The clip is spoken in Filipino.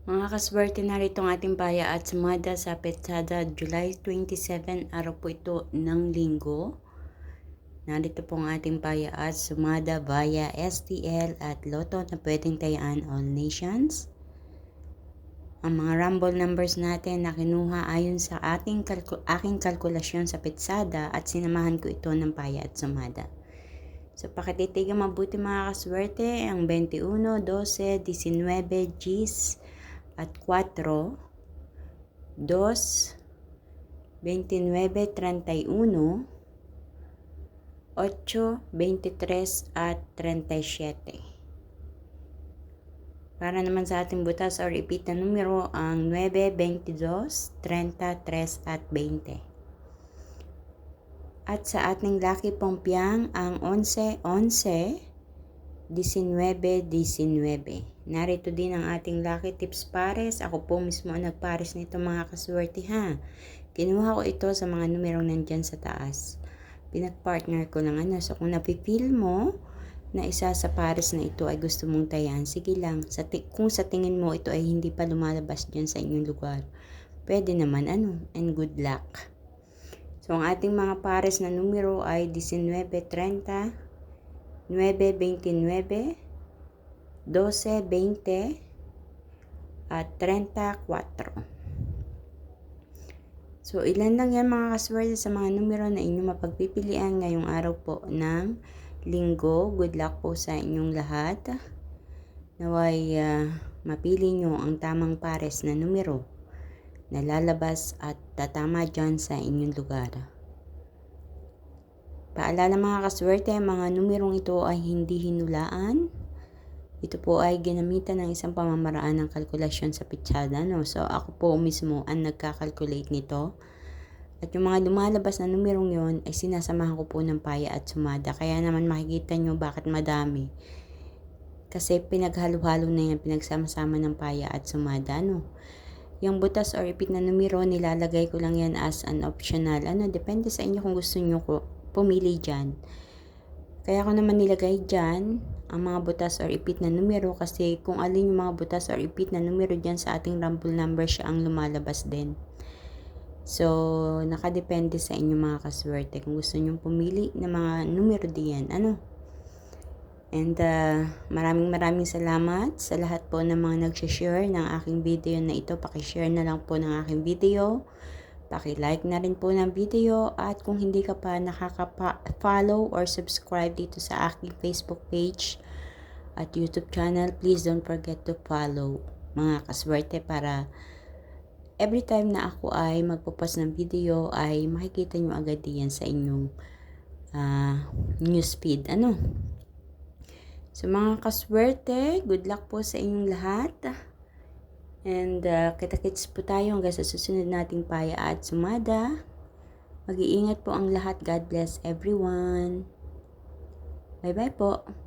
Mga kaswerte, narito ang ating paya at sumada sa petsada July 27, araw po ito ng linggo. Narito po ang ating paya at sumada via STL at Lotto na pwedeng tayaan all nations. Ang mga rumble numbers natin na kinuha ayon sa aking kalkulasyon sa petsada at sinamahan ko ito ng paya at sumada. So pakititigan mabuti mga kaswerte ang 21, 12, 19, Gs at 4, 2, 29, 31, 8, 23 at 37. Para naman sa ating butas o repeat na numero ang 9, 22, 33 at 20. At sa ating lucky pompiang ang 11, 11, 19, 19. Narito din ang ating lucky tips pares. Ako po mismo ang nagpares nito mga kaswerte ha. Kinuha ko ito sa mga numerong nandyan sa taas. Pinag-partner ko lang ano. So kung napipil mo na isa sa pares na ito ay gusto mong tayan, sige lang. Kung sa tingin mo ito ay hindi pa lumalabas dyan sa inyong lugar, pwede naman ano. And good luck. So ang ating mga pares na numero ay 19, 30, 9, 29, 12, 20 at 34. So ilan lang yan mga kaswerte sa mga numero na inyong mapagpipilian ngayong araw po ng linggo. Good luck po sa inyong lahat. Naway mapili nyo ang tamang pares na numero na lalabas at tatama dyan sa inyong lugar. Paalala mga kaswerte, mga numerong ito ay hindi hinulaan. Ito po ay ginamitan ng isang pamamaraan ng kalkulasyon sa pitsada. No? So ako po mismo ang nagkakalculate nito. At yung mga lumalabas na numerong yon ay sinasamahan ko po ng paya at sumada. Kaya naman makikita nyo bakit madami. Kasi pinaghalo-halo na yan, pinagsama-sama ng paya at sumada. No? Yung butas or repeat na numero, nilalagay ko lang yan as an optional. Depende sa inyo kung gusto nyo ko pumili dyan. Kaya ko naman nilagay dyan ang mga butas or repeat na numero kasi kung alin yung mga butas or repeat na numero dyan sa ating rumble number siya ang lumalabas din. So, nakadepende sa inyo mga kaswerte kung gusto nyo pumili ng mga numero diyan. And maraming salamat sa lahat po ng mga nag-share ng aking video na ito. Pakishare na lang po ng aking video. Paki-like na rin po ng video at kung hindi ka pa nakaka-follow or subscribe dito sa aking Facebook page at YouTube channel, please don't forget to follow mga kaswerte para every time na ako ay magpo-post ng video ay makikita nyo agad yan sa inyong newsfeed. So mga kaswerte, good luck po sa inyong lahat. And kita-kits po tayo hanggang sa susunod nating paya at sumada. Mag-iingat po ang lahat. God bless everyone. Bye-bye po.